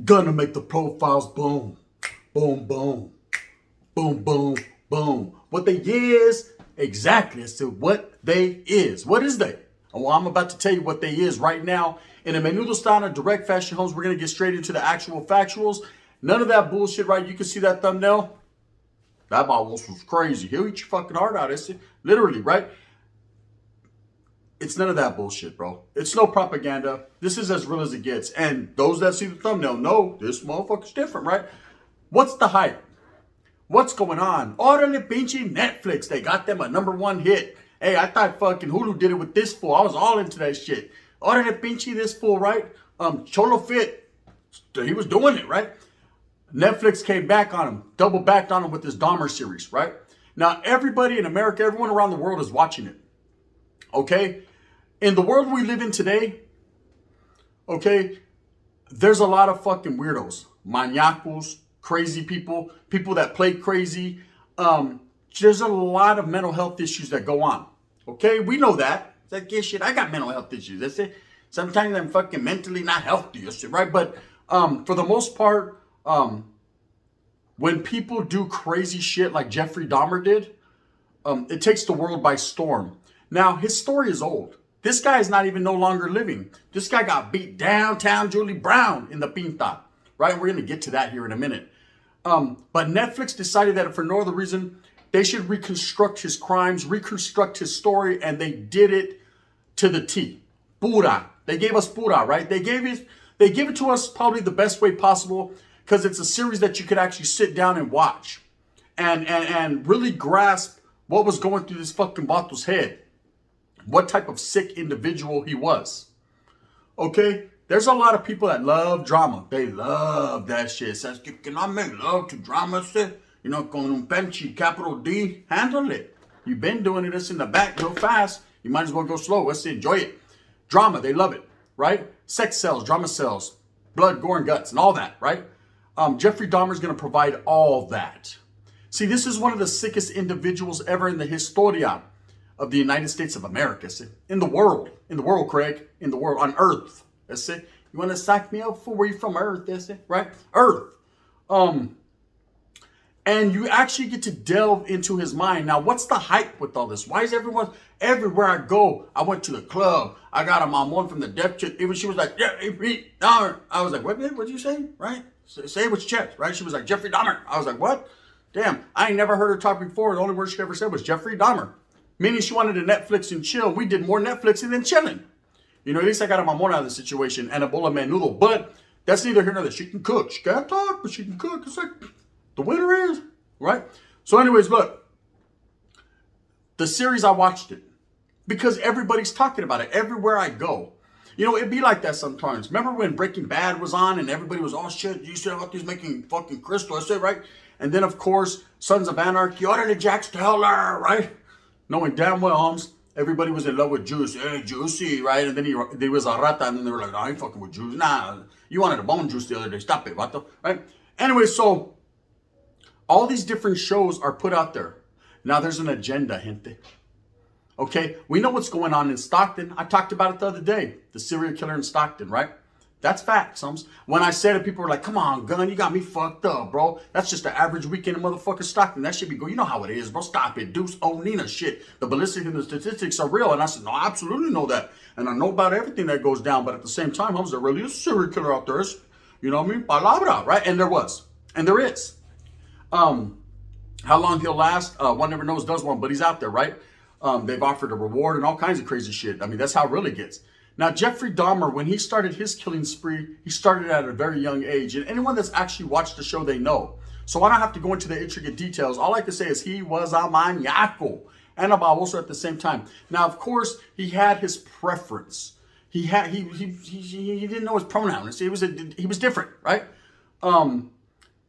Gonna make the profiles boom, boom, boom, boom, boom, boom. What they is, exactly as to what they is. What is they? Well, I'm about to tell you what they is right now. In a Menudo style of direct fashion homes, we're going to get straight into the actual factuals. None of that bullshit, right? You can see that thumbnail. That boss was crazy. He'll eat your fucking heart out. It's literally, right? It's none of that bullshit, bro. It's no propaganda. This is as real as it gets. And those that see the thumbnail know this motherfucker's different, right? What's the hype? What's going on? Orale pinche Netflix. They got them a #1 hit. Hey, I thought fucking Hulu did it with this fool. I was all into that shit. Orale pinche this fool, right? Cholo Fit. He was doing it, right? Netflix came back on him. Double backed on him with this Dahmer series, right? Now, everybody in America, everyone around the world is watching it. Okay? In the world we live in today, okay, there's a lot of fucking weirdos, maniacos, crazy people, people that play crazy. There's a lot of mental health issues that go on. Okay, we know that. It's like, yeah, shit, I got mental health issues. That's it. Sometimes I'm fucking mentally not healthy, that's it, right? But for the most part, when people do crazy shit like Jeffrey Dahmer did, it takes the world by storm. Now, his story is old. This guy is not even no longer living. This guy got beat downtown Julie Brown in the Pinta, right? And we're going to get to that here in a minute. But Netflix decided that for no other reason, they should reconstruct his crimes, reconstruct his story, and they did it to the T. Pura. They gave us pura, right? They give it to us probably the best way possible because it's a series that you could actually sit down and watch and really grasp what was going through this fucking vato's head. What type of sick individual he was. Okay? There's a lot of people that love drama. They love that shit. Says, can I make love to drama? You know, con un penchi, capital D, handle it. You've been doing it. It's in the back real fast. You might as well go slow. Let's enjoy it. Drama, they love it, right? Sex sells, drama sells, blood, gore, and guts, and all that, right? Jeffrey Dahmer is going to provide all that. See, this is one of the sickest individuals ever in the historia of the United States of America. See? In the world, Craig, in the world, on Earth. That's it. You want to psych me up for where you from? Earth, that's it, right? Earth. And you actually get to delve into his mind. Now, what's the hype with all this? Why is everyone, everywhere I go, I went to the club, I got a mamon from the deaf chick, even she was like, Jeffrey Dahmer. I was like, what did you say, right? Say it with your chest, right? She was like, Jeffrey Dahmer. I was like, what? Damn, I ain't never heard her talk before. The only word she ever said was Jeffrey Dahmer. Meaning she wanted to Netflix and chill. We did more Netflixing than chilling. You know, at least I got a mamon out of the situation and a bowl of menudo. But that's neither here nor there. She can cook. She can't talk, but she can cook. It's like, the winner is, right? So anyways, look. The series, I watched it. Because everybody's talking about it. Everywhere I go. You know, it'd be like that sometimes. Remember when Breaking Bad was on and everybody was, oh shit, you said about these making fucking crystal. I said, right? And then, of course, Sons of Anarchy, order the Jack Steller, right? Knowing damn well, Holmes, everybody was in love with Juice. Hey, Juicy, right? And then he was a rata, and then they were like, no, I ain't fucking with Juice. Nah, you wanted a bone juice the other day. Stop it, vato, right? Anyway, so all these different shows are put out there. Now there's an agenda, gente. Okay? We know what's going on in Stockton. I talked about it the other day. The serial killer in Stockton, right? That's facts, Holmes. When I said it, people were like, come on, Gun, you got me fucked up, bro. That's just an average weekend in motherfucking Stockton. That should be good. You know how it is, bro. Stop it. Deuce, oh, Nina, shit. The ballistics and the statistics are real. And I said, no, I absolutely know that. And I know about everything that goes down. But at the same time, Holmes, there really is a serial killer out there. You know what I mean? Palabra, right? And there was. And there is. How long he'll last, one never knows, does one. But he's out there, right? They've offered a reward and all kinds of crazy shit. I mean, that's how it really gets. Now, Jeffrey Dahmer, when he started his killing spree, he started at a very young age. And anyone that's actually watched the show, they know. So I don't have to go into the intricate details. All I can say is he was a maniaco and a baboso at the same time. Now, of course, he had his preference. He didn't know his pronouns. He was different, right?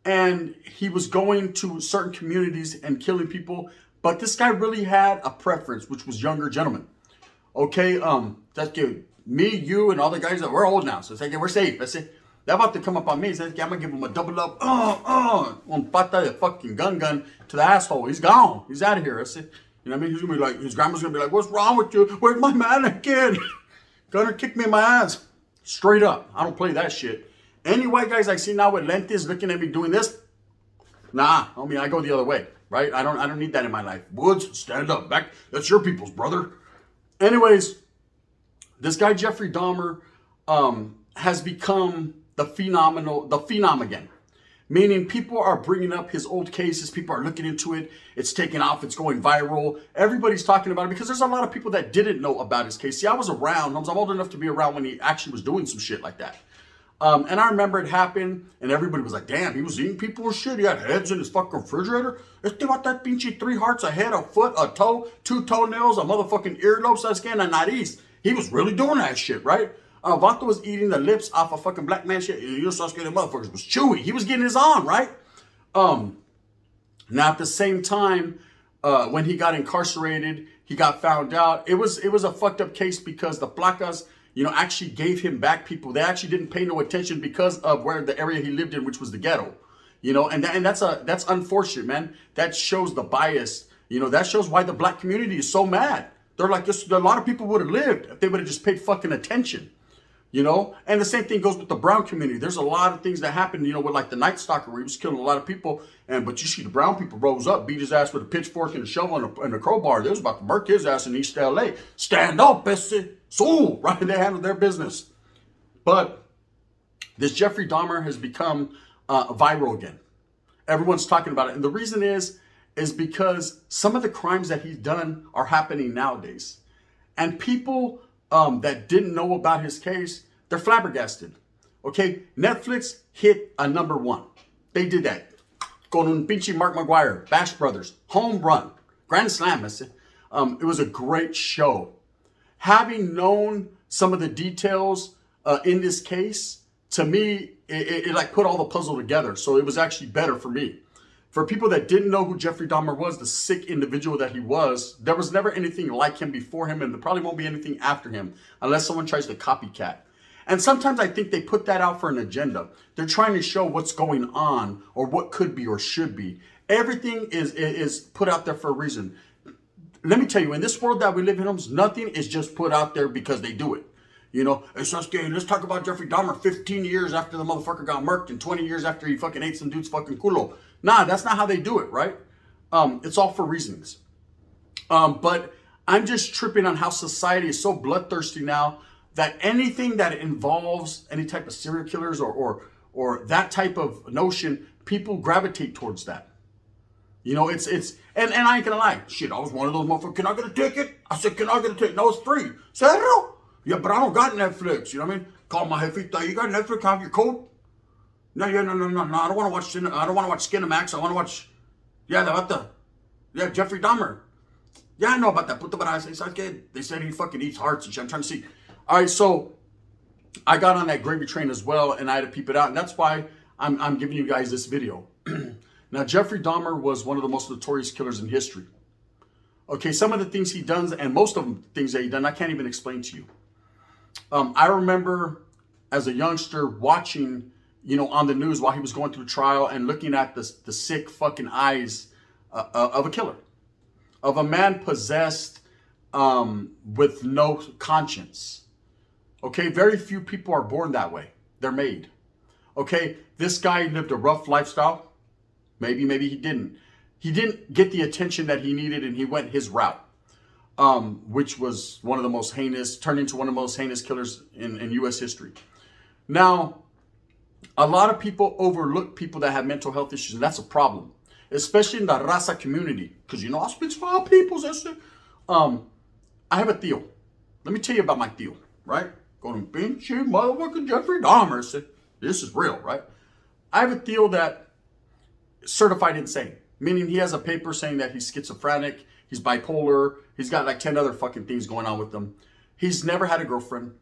And he was going to certain communities and killing people. But this guy really had a preference, which was younger gentlemen. Okay, that's good. Me, you, and all the guys that we're old now. So it's like, yeah, we're safe. That's it. They're about to come up on me. So I'm going to give him a double up. Un pata de fucking gun to the asshole. He's gone. He's out of here. That's it. You know what I mean? He's going to be like, his grandma's going to be like, what's wrong with you? Where's my mannequin? Gunner kicked me in my ass. Straight up. I don't play that shit. Any white guys I see now with lentes looking at me doing this, nah, homie, I go the other way, right? I don't need that in my life. Woods, stand up, back. That's your people's brother. Anyways, this guy Jeffrey Dahmer has become the phenom again. Meaning people are bringing up his old cases. People are looking into it. It's taking off. It's going viral. Everybody's talking about it because there's a lot of people that didn't know about his case. See, I was around. I'm old enough to be around when he actually was doing some shit like that. And I remember it happened, and everybody was like, damn, he was eating people or shit. He had heads in his fucking refrigerator. Este got that pinche 3 hearts, a head, a foot, a toe, 2 toenails, a motherfucking earlobe, skin, and nariz. He was really doing that shit, right? Vato was eating the lips off a fucking black man shit. You know, Sasuke, the motherfuckers was chewy. He was getting his on, right? Now at the same time, when he got incarcerated, he got found out. It was a fucked up case because the placas, you know, actually gave him back people. They actually didn't pay no attention because of where the area he lived in, which was the ghetto. You know, and that's unfortunate, man. That shows the bias. You know, that shows why the black community is so mad. They're like, a lot of people would have lived if they would have just paid fucking attention. You know, and the same thing goes with the brown community. There's a lot of things that happen, you know, with like the Night Stalker where he was killing a lot of people. But you see the brown people rose up, beat his ass with a pitchfork and a shovel and a crowbar. They was about to murk his ass in East LA. Stand up, Bessie. So, right? They handled their business. But this Jeffrey Dahmer has become viral again. Everyone's talking about it. And the reason is because some of the crimes that he's done are happening nowadays. And people that didn't know about his case, they're flabbergasted. Okay, Netflix hit a #1. They did that. Con un pinche Mark McGuire, Bash Brothers, home run, grand slam. It was a great show. Having known some of the details in this case, to me, it like put all the puzzle together. So it was actually better for me. For people that didn't know who Jeffrey Dahmer was, the sick individual that he was, there was never anything like him before him, and there probably won't be anything after him unless someone tries to copycat. And sometimes I think they put that out for an agenda. They're trying to show what's going on or what could be or should be. Everything is put out there for a reason. Let me tell you, in this world that we live in, nothing is just put out there because they do it. You know, hey, Sasuke, let's talk about Jeffrey Dahmer 15 years after the motherfucker got murked and 20 years after he fucking ate some dude's fucking culo. Nah, that's not how they do it, right? It's all for reasons. But I'm just tripping on how society is so bloodthirsty now that anything that involves any type of serial killers or that type of notion, people gravitate towards that. You know, and I ain't gonna lie. Shit, I was one of those motherfuckers. Can I get a ticket? I said, can I get a ticket? No, it's free. Serio? Yeah, but I don't got Netflix. You know what I mean? Call my jefita. You got Netflix? Have your code? No. I don't want to watch. I don't want to watch Skinamax. I want to watch. Yeah, Jeffrey Dahmer. Yeah, I know about that. Puta, but I said, they said he fucking eats hearts and shit. I'm trying to see. All right, so I got on that gravy train as well, and I had to peep it out, and that's why I'm giving you guys this video. Now, Jeffrey Dahmer was one of the most notorious killers in history. Okay, some of the things he done, and most of the things that he done, I can't even explain to you. I remember as a youngster watching, you know, on the news while he was going through trial and looking at the sick fucking eyes of a killer, of a man possessed with no conscience. Okay, very few people are born that way. They're made. Okay, this guy lived a rough lifestyle. Maybe he didn't. He didn't get the attention that he needed, and he went his route, which was one of the most heinous, turned into one of the most heinous killers in U.S. history. Now, a lot of people overlook people that have mental health issues, and that's a problem, especially in the raza community. Because, you know, I speak for all peoples. I have a tío. Let me tell you about my tío, right? Going to pinche motherfucking Jeffrey Dahmer. This is real, right? I have a tío that certified insane, meaning he has a paper saying that he's schizophrenic, he's bipolar, he's got like 10 other fucking things going on with him. He's never had a girlfriend.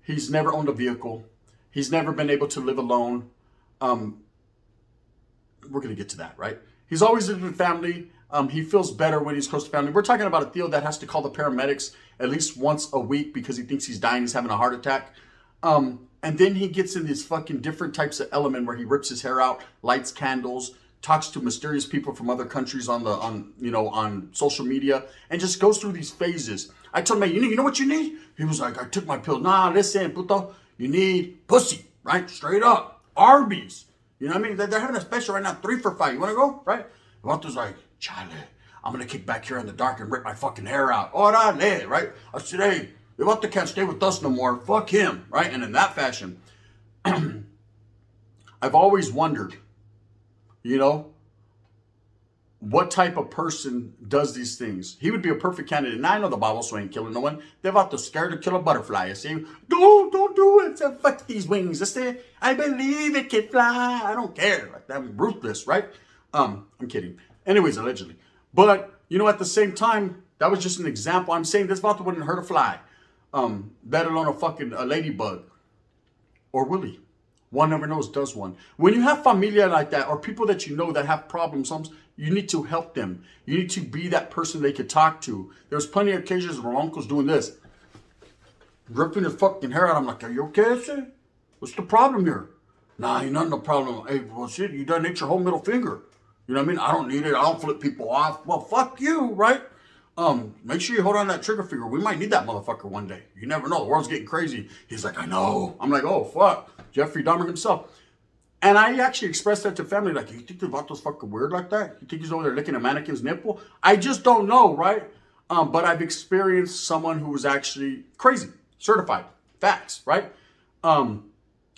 He's never owned a vehicle. He's never been able to live alone. We're going to get to that, right? He's always lived with family. He feels better when he's close to family. We're talking about a tío that has to call the paramedics at least once a week because he thinks he's dying, he's having a heart attack. And then he gets in these fucking different types of element where he rips his hair out, lights candles, talks to mysterious people from other countries on social media, and just goes through these phases. I told him, you know what you need? He was like, I took my pill. Nah, listen, puto, you need pussy, right? Straight up. Arby's. You know what I mean? They're having a special right now, 3 for $5. You want to go? Right? The vato's like, chale, I'm going to kick back here in the dark and rip my fucking hair out. Orale, right? I said, hey, the vato can't stay with us no more. Fuck him, right? And in that fashion, I've always wondered, you know, what type of person does these things? He would be a perfect candidate. Now I know the Bible, so ain't killing no one. They're about to scare to kill a butterfly. You see, don't do it. So fuck these wings. I believe it can fly. I don't care. Like, I'm ruthless, right? I'm kidding. Anyways, allegedly. But, you know, at the same time, that was just an example. I'm saying this vato wouldn't hurt a fly. Let alone a ladybug. Or will he? One never knows, does one. When you have familia like that, or people that you know that have problems, you need to help them. You need to be that person they could talk to. There's plenty of occasions where my uncle's doing this. Ripping his fucking hair out. I'm like, are you okay, sir? What's the problem here? Nah, ain't nothing no problem. Hey, well, shit, you done ate your whole middle finger. You know what I mean? I don't need it. I don't flip people off. Well, fuck you, right? Make sure you hold on to that trigger finger. We might need that motherfucker one day. You never know. The world's getting crazy. He's like, I know. I'm like, oh, fuck. Jeffrey Dahmer himself. And I actually expressed that to family. Like, you think the vato's fucking weird like that? You think he's over there licking a mannequin's nipple? I just don't know, right? But I've experienced someone who was actually crazy. Certified. Facts, right?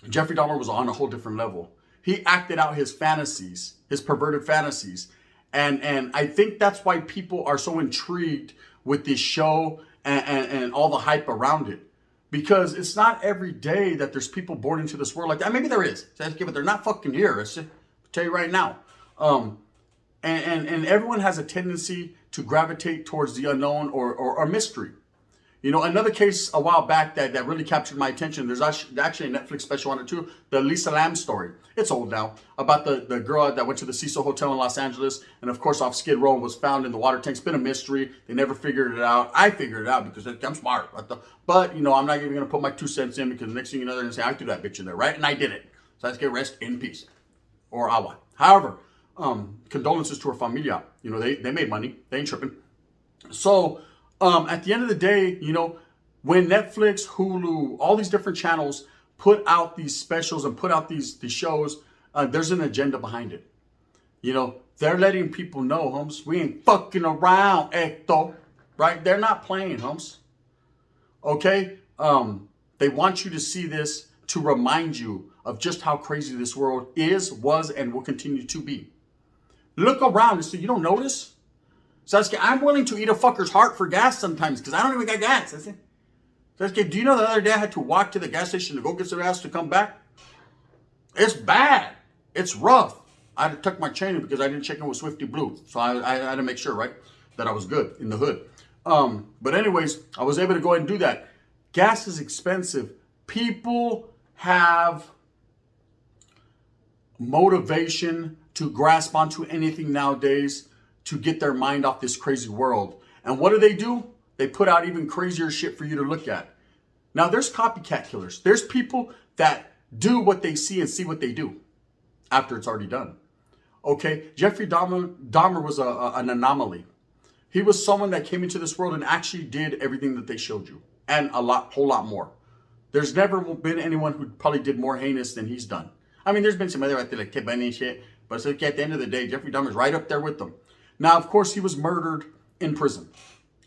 Jeffrey Dahmer was on a whole different level. He acted out his fantasies, his perverted fantasies. And I think that's why people are so intrigued with this show and all the hype around it. Because it's not every day that there's people born into this world like that. Maybe there is. But they're not fucking here. I'll tell you right now. And everyone has a tendency to gravitate towards the unknown or mystery. You know, another case a while back that really captured my attention, there's actually a Netflix special on it too, the Lisa Lam story. It's old now, about the girl that went to the Cecil Hotel in Los Angeles, and of course off Skid Row, and was found in the water tank. It's been a mystery. They never figured it out. I figured it out because I'm smart. But, you know, I'm not even going to put my 2 cents in, because the next thing you know, they're going to say, I threw that bitch in there, right? And I did it. So let's get rest in peace. Or awa. However, condolences to her familia. You know, they made money. They ain't tripping. So, at the end of the day, you know, when Netflix, Hulu, all these different channels put out these specials and put out these shows, there's an agenda behind it. You know, they're letting people know, Holmes, we ain't fucking around, Hector. Right? They're not playing, Holmes. Okay? They want you to see this to remind you of just how crazy this world is, was, and will continue to be. Look around and see, you don't notice? Sasuke, I'm willing to eat a fucker's heart for gas sometimes because I don't even got gas. Sasuke, do you know the other day I had to walk to the gas station to go get some gas to come back? It's bad. It's rough. I had to tuck my chain in because I didn't check in with Swifty Blue. So I had to make sure, right, that I was good in the hood. But anyways, I was able to go ahead and do that. Gas is expensive. People have motivation to grasp onto anything nowadays to get their mind off this crazy world. And what do? They put out even crazier shit for you to look at. Now, there's copycat killers. There's people that do what they see and see what they do after it's already done. Okay, Jeffrey Dahmer was an anomaly. He was someone that came into this world and actually did everything that they showed you, and whole lot more. There's never been anyone who probably did more heinous than he's done. I mean, there's been some other out there like Tibani and shit, but it's like at the end of the day, Jeffrey Dahmer's right up there with them. Now, of course, he was murdered in prison,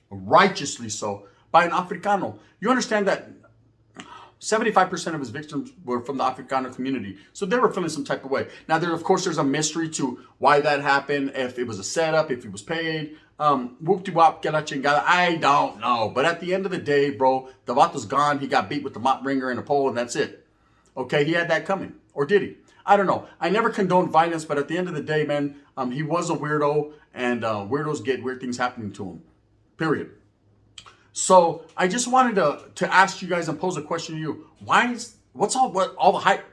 righteously so, by an Africano. You understand that 75% of his victims were from the Africano community, so they were feeling some type of way. Now, there's a mystery to why that happened, if it was a setup, if he was paid, whoop-de-wop, que la chingada, I don't know. But at the end of the day, bro, the vato's gone. He got beat with the mop ringer and a pole, and that's it. Okay, he had that coming. Or did he? I don't know. I never condone violence, but at the end of the day, man, he was a weirdo, and weirdos get weird things happening to him. Period. So I just wanted to ask you guys and pose a question to you. What's all the hype?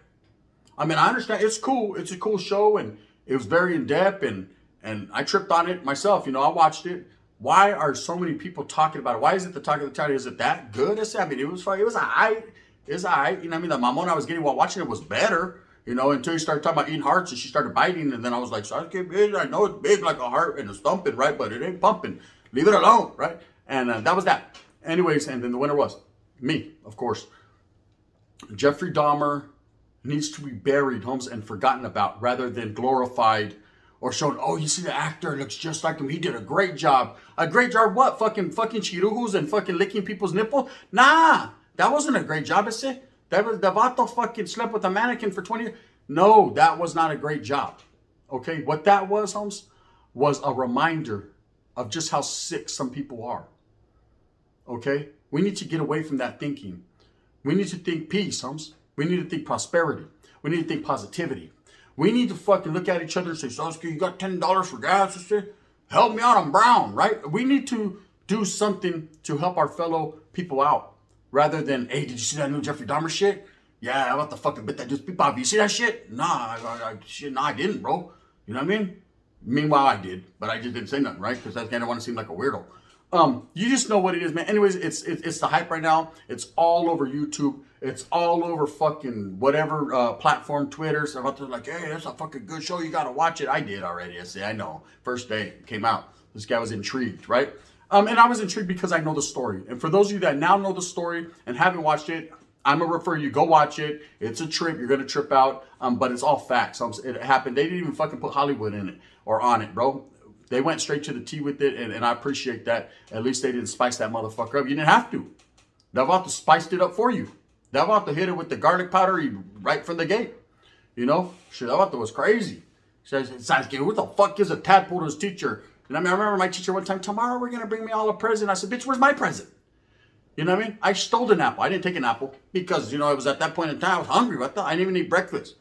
I mean, I understand it's cool. It's a cool show, and it was very in depth, and I tripped on it myself. You know, I watched it. Why are so many people talking about it? Why is it the talk of the town? Is it that good? I mean, it was fun. It was alright. You know what I mean? The mamon I was getting while watching it was better. You know, until you started talking about eating hearts and she started biting, and then I was like, Sasuke, big. I know it's big like a heart and it's thumping, right? But it ain't pumping. Leave it alone, right? And that was that. Anyways, and then the winner was me, of course. Jeffrey Dahmer needs to be buried, Holmes, and forgotten about rather than glorified or shown. Oh, you see the actor looks just like him. He did a great job. A great job what? Fucking chirujos and fucking licking people's nipple? Nah, that wasn't a great job, ese. That was, the vato fucking slept with a mannequin for 20 years. No, that was not a great job. Okay, what that was, Holmes, was a reminder of just how sick some people are. Okay? We need to get away from that thinking. We need to think peace, Holmes. We need to think prosperity. We need to think positivity. We need to fucking look at each other and say, Sasuke, you got $10 for gas, sister? Help me out, I'm brown, right? We need to do something to help our fellow people out. Rather than, hey, did you see that new Jeffrey Dahmer shit? Yeah, I'm about to fucking bit that dude's beep off. You see that shit? Nah, I didn't, bro. You know what I mean? Meanwhile, I did, but I just didn't say nothing, right? Because I didn't want to seem like a weirdo. You just know what it is, man. Anyways, it's the hype right now. It's all over YouTube. It's all over fucking whatever platform, Twitter. So they're like, hey, that's a fucking good show. You got to watch it. I did already. I say, I know. First day it came out. This guy was intrigued, right? And I was intrigued because I know the story. And for those of you that now know the story and haven't watched it, I'm going to refer you, go watch it. It's a trip. You're going to trip out. But it's all facts. It happened. They didn't even fucking put Hollywood in it or on it, bro. They went straight to the T with it, and I appreciate that. At least they didn't spice that motherfucker up. You didn't have to. Davato spiced it up for you. Davato hit it with the garlic powder right from the gate. You know? Shit, Davato was crazy. Says, what the fuck is a tadpole to his teacher? And I remember my teacher one time, tomorrow we're going to bring me all a present. I said, bitch, where's my present? You know what I mean? I stole an apple. I didn't take an apple because, it was at that point in time, I was hungry. I didn't even eat breakfast.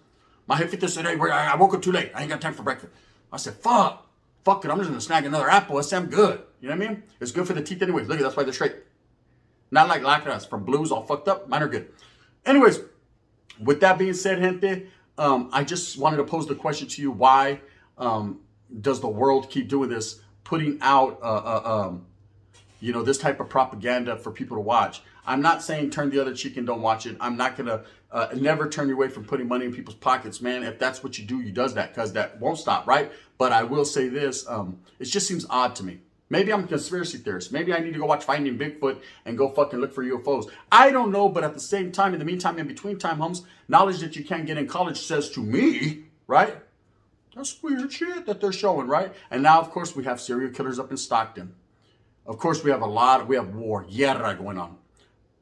My jefita said, hey, I woke up too late. I ain't got time for breakfast. I said, fuck it, I'm just going to snag another apple. I say I'm good. You know what I mean? It's good for the teeth anyways. Look at that's why they're straight. Not like lacras from blues all fucked up. Mine are good. Anyways, with that being said, gente, I just wanted to pose the question to you. Why does the world keep doing this, putting out, this type of propaganda for people to watch? I'm not saying turn the other cheek and don't watch it. I'm not going to never turn you away from putting money in people's pockets, man. If that's what you do, you does that because that won't stop, right? But I will say this, it just seems odd to me. Maybe I'm a conspiracy theorist. Maybe I need to go watch Finding Bigfoot and go fucking look for UFOs. I don't know, but at the same time, in the meantime, in between time, Holmes, knowledge that you can't get in college says to me, right? That's weird shit that they're showing, right? And now, of course, we have serial killers up in Stockton. Of course, we have war, guerra going on.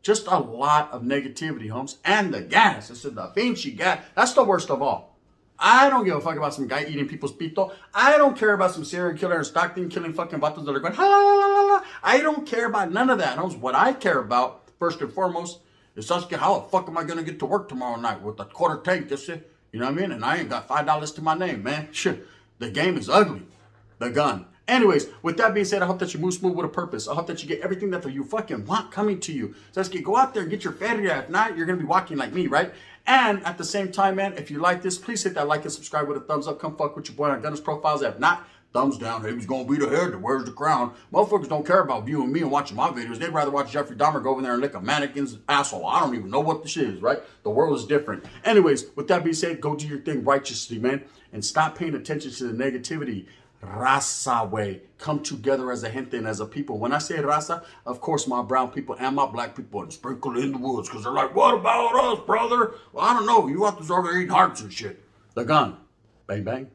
Just a lot of negativity, Holmes. And the gas. I said the Vinci gas. That's the worst of all. I don't give a fuck about some guy eating people's pito. I don't care about some serial killer in Stockton killing fucking vatos that are going, la, la, la, la, la. I don't care about none of that, Holmes. What I care about, first and foremost, is Sasuke, how the fuck am I going to get to work tomorrow night with a quarter tank, this shit? You know what I mean? And I ain't got $5 to my name, man. Shit. The game is ugly. The gun. Anyways, with that being said, I hope that you move smooth with a purpose. I hope that you get everything that you fucking want coming to you. Sasuke, go out there and get your feria. If not, you're going to be walking like me, right? And at the same time, man, if you like this, please hit that like and subscribe with a thumbs up. Come fuck with your boy on Gunners Profiles. If not, thumbs down. Hey, he's going to be the head that wears the crown. Motherfuckers don't care about viewing me and watching my videos. They'd rather watch Jeffrey Dahmer go over there and lick a mannequin's asshole. I don't even know what this is, right? The world is different. Anyways, with that being said, go do your thing righteously, man. And stop paying attention to the negativity. Raza way. Come together as a gente and as a people. When I say raza, of course my brown people and my black people and sprinkle in the woods because they're like, what about us, brother? Well, I don't know. You out there over there eating hearts and shit. The gun. Bang, bang.